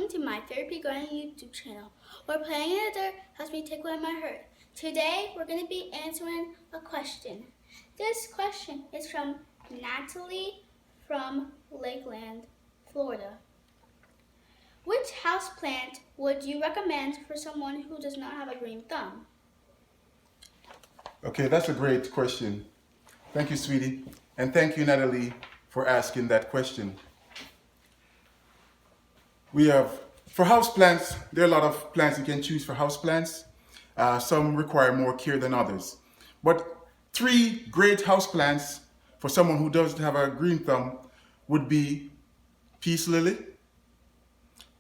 welcome to my Therapy Garden YouTube channel, where playing in the dirt helps me take away my hurt. Today, we're going to be answering a question. This question is from Natalie from Lakeland, Florida. Which houseplant would you recommend for someone who does not have a green thumb? Okay, that's a great question. Thank you, sweetie. And thank you, Natalie, for asking that question. For houseplants, there are a lot of plants you can choose for houseplants. Some require more care than others. But 3 great houseplants for someone who doesn't have a green thumb would be peace lily,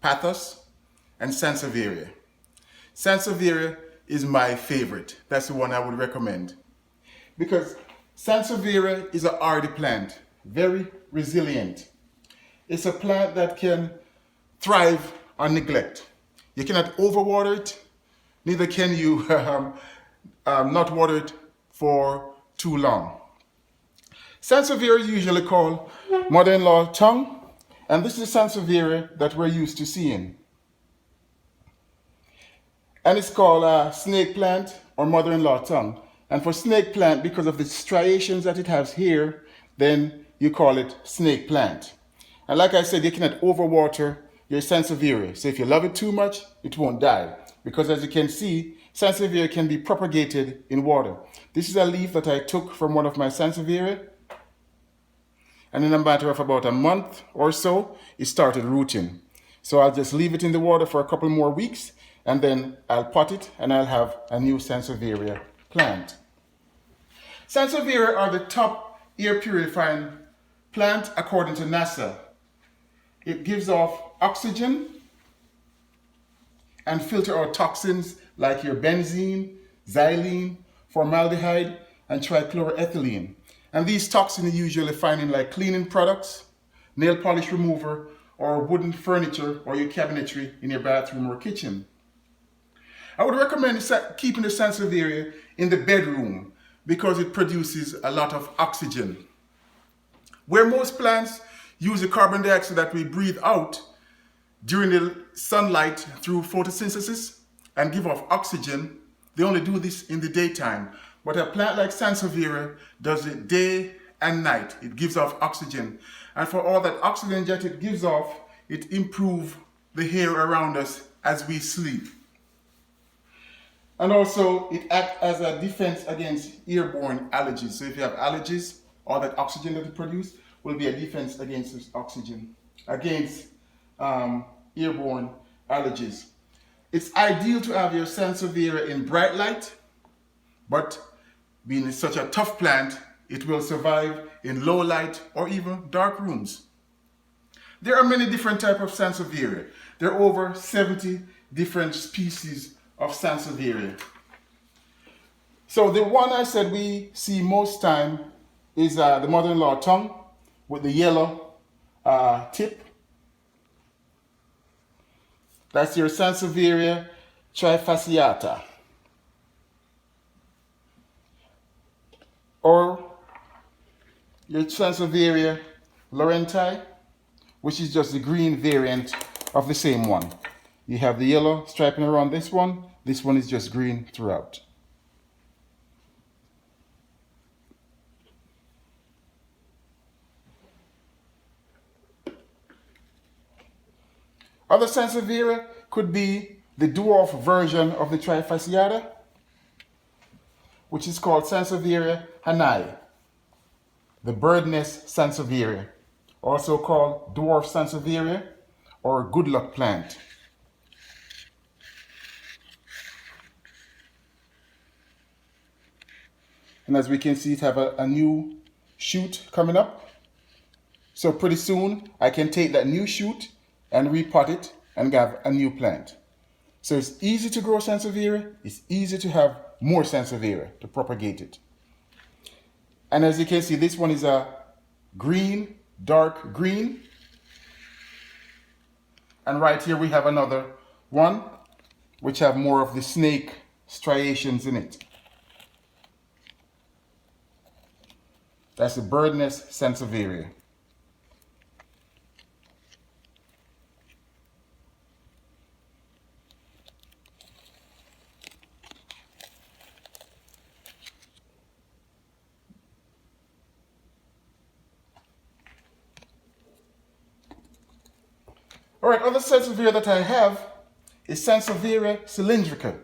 pothos, and Sansevieria. Sansevieria is my favorite. That's the one I would recommend. Because Sansevieria is a hardy plant, very resilient. It's a plant that can thrive on neglect. You cannot overwater it, neither can you not water it for too long. Sansevieria is usually called mother-in-law tongue, and this is the Sansevieria that we're used to seeing. And it's called snake plant or mother-in-law tongue. And for snake plant, because of the striations that it has here, then you call it snake plant. And like I said, you cannot overwater your Sansevieria. So if you love it too much, it won't die. Because as you can see, Sansevieria can be propagated in water. This is a leaf that I took from one of my Sansevieria. And in a matter of about a month or so, it started rooting. So I'll just leave it in the water for a couple more weeks, and then I'll pot it and I'll have a new Sansevieria plant. Sansevieria are the top air purifying plant according to NASA. It gives off oxygen and filter out toxins like your benzene, xylene, formaldehyde, and trichloroethylene. And these toxins are usually found in like cleaning products, nail polish remover, or wooden furniture or your cabinetry in your bathroom or kitchen. I would recommend keeping the Sansevieria in the bedroom because it produces a lot of oxygen. Where most plants use the carbon dioxide that we breathe out during the sunlight through photosynthesis and give off oxygen, they only do this in the daytime. But a plant like Sansevieria does it day and night. It gives off oxygen. And for all that oxygen that it gives off, it improves the hair around us as we sleep. And also, it acts as a defense against airborne allergies. So if you have allergies, all that oxygen that it produces will be a defense against this oxygen, against airborne allergies. It's ideal to have your Sansevieria in bright light, but being such a tough plant, it will survive in low light or even dark rooms. There are many different types of Sansevieria. There are over 70 different species of Sansevieria. So the one I said we see most time is the mother-in-law tongue with the yellow tip. That's your Sansevieria trifasciata. Or your Sansevieria laurenti, which is just the green variant of the same one. You have the yellow striping around this one. This one is just green throughout. Other Sansevieria could be the dwarf version of the trifasciata, which is called Sansevieria hanai, the bird nest Sansevieria, also called dwarf Sansevieria or good luck plant. And as we can see, it have a new shoot coming up. So pretty soon I can take that new shoot and repot it and have a new plant. So it's easy to grow Sansevieria. It's easy to have more Sansevieria to propagate it. And as you can see, this one is a green, dark green. And right here we have another one which have more of the snake striations in it. That's the bird nest Sansevieria. All right, other Sansevieria that I have is Sansevieria cylindrica,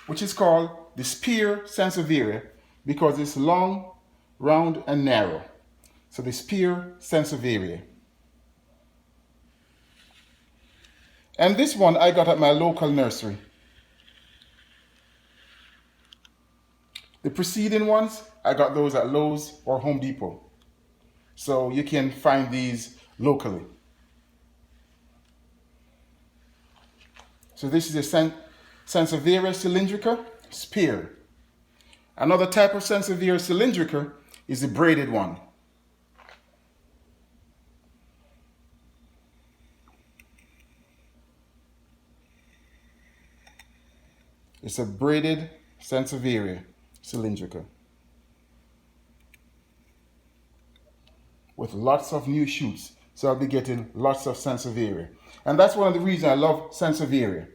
which is called the spear Sansevieria because it's long, round, and narrow. So the spear Sansevieria. And this one I got at my local nursery. The preceding ones, I got those at Lowe's or Home Depot. So you can find these locally. So this is a Sansevieria cylindrica spear. Another type of Sansevieria cylindrica is the braided one. It's a braided Sansevieria cylindrica with lots of new shoots. So I'll be getting lots of Sansevieria. And that's one of the reasons I love Sansevieria.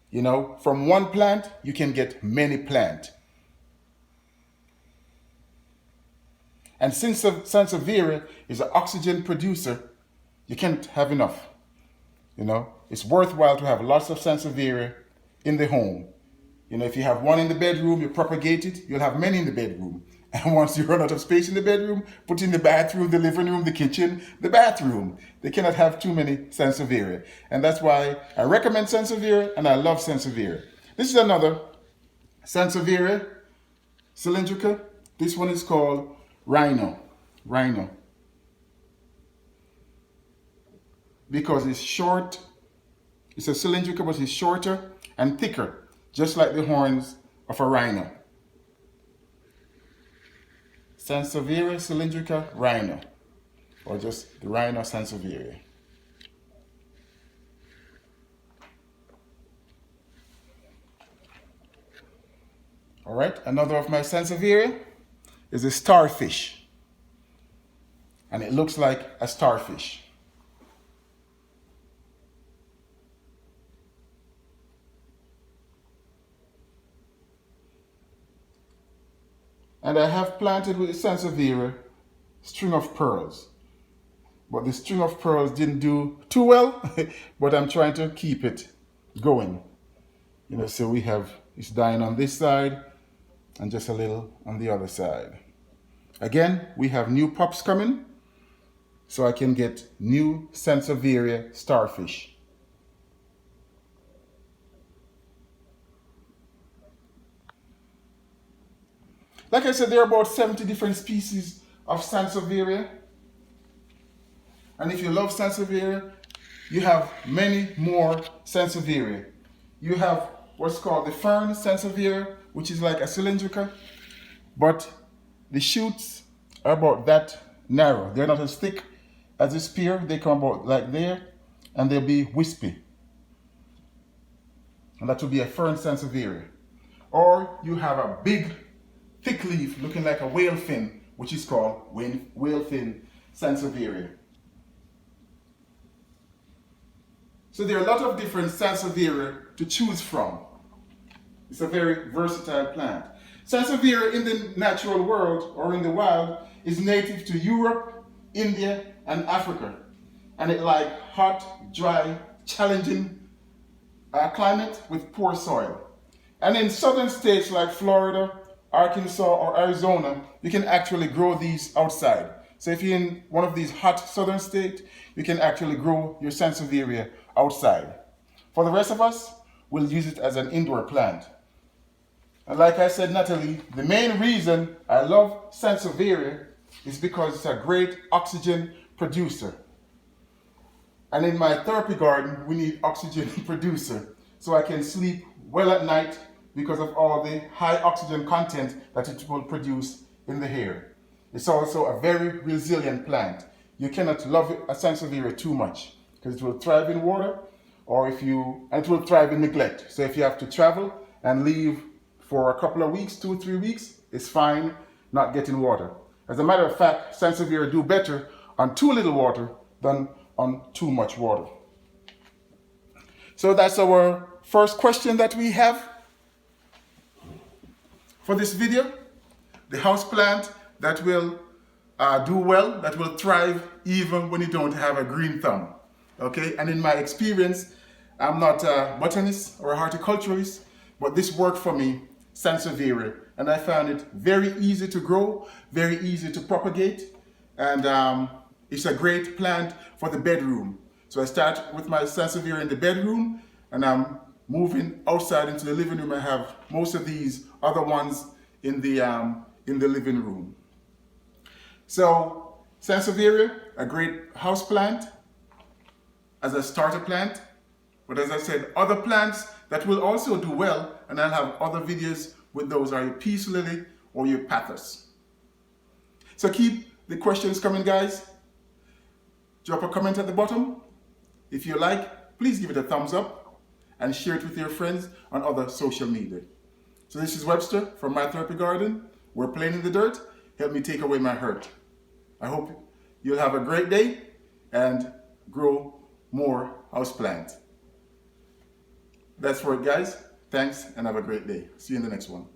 You know, from one plant, you can get many plants. And since Sansevieria is an oxygen producer, you can't have enough. You know, it's worthwhile to have lots of Sansevieria in the home. You know, if you have one in the bedroom, you propagate it, you'll have many in the bedroom. And once you run out of space in the bedroom, put in the bathroom, the living room, the kitchen, the bathroom. They cannot have too many Sansevieria. And that's why I recommend Sansevieria and I love Sansevieria. This is another Sansevieria cylindrica. This one is called Rhino. Rhino. Because it's short. It's a cylindrica, but it's shorter and thicker, just like the horns of a rhino. Sansevieria cylindrica rhino, or just the Rhino Sansevieria. All right, another of my Sansevieria is a starfish, and it looks like a starfish. And I have planted with the Sansevieria string of pearls. But the string of pearls didn't do too well, but I'm trying to keep it going. You know, so we have, it's dying on this side and just a little on the other side. Again, we have new pups coming, so I can get new Sansevieria starfish. Like I said, there are about 70 different species of Sansevieria. And if you love Sansevieria, you have many more Sansevieria. You have what's called the fern Sansevieria, which is like a cylindrica, but the shoots are about that narrow. They're not as thick as a spear. They come about like there, and they'll be wispy. And that will be a fern Sansevieria. Or you have a big thick leaf looking like a whale fin, which is called whale fin Sansevieria. So there are a lot of different Sansevieria to choose from. It's a very versatile plant. Sansevieria in the natural world or in the wild is native to Europe, India, and Africa. And it likes hot, dry, challenging climate with poor soil. And in southern states like Florida, Arkansas, or Arizona, you can actually grow these outside. So if you're in one of these hot southern states, you can actually grow your Sansevieria outside. For the rest of us, we'll use it as an indoor plant. And like I said, Natalie, the main reason I love Sansevieria is because it's a great oxygen producer. And in my therapy garden, we need oxygen producer so I can sleep well at night because of all the high oxygen content that it will produce in the hair. It's also a very resilient plant. You cannot love a Sansevieria too much because it will thrive in water, and it will thrive in neglect. So if you have to travel and leave for a couple of weeks, 2-3 weeks, it's fine not getting water. As a matter of fact, Sansevieria do better on too little water than on too much water. So that's our first question that we have for this video. The house plant that will do well, that will thrive even when you don't have a green thumb. Okay, and in my experience, I'm not a botanist or a horticulturalist, but this worked for me, Sansevieria, and I found it very easy to grow, very easy to propagate, and it's a great plant for the bedroom. So I start with my Sansevieria in the bedroom, and I'm moving outside into the living room. I have most of these other ones in the living room. So Sansevieria, a great house plant as a starter plant. But as I said, other plants that will also do well, and I'll have other videos with those, are your peace lily or your pathos. So keep the questions coming, guys. Drop a comment at the bottom. If you like, please give it a thumbs up and share it with your friends on other social media. So this is Webster from My Therapy Garden. We're playing in the dirt. Help me take away my hurt. I hope you'll have a great day and grow more houseplants. That's for it, guys. Thanks and have a great day. See you in the next one.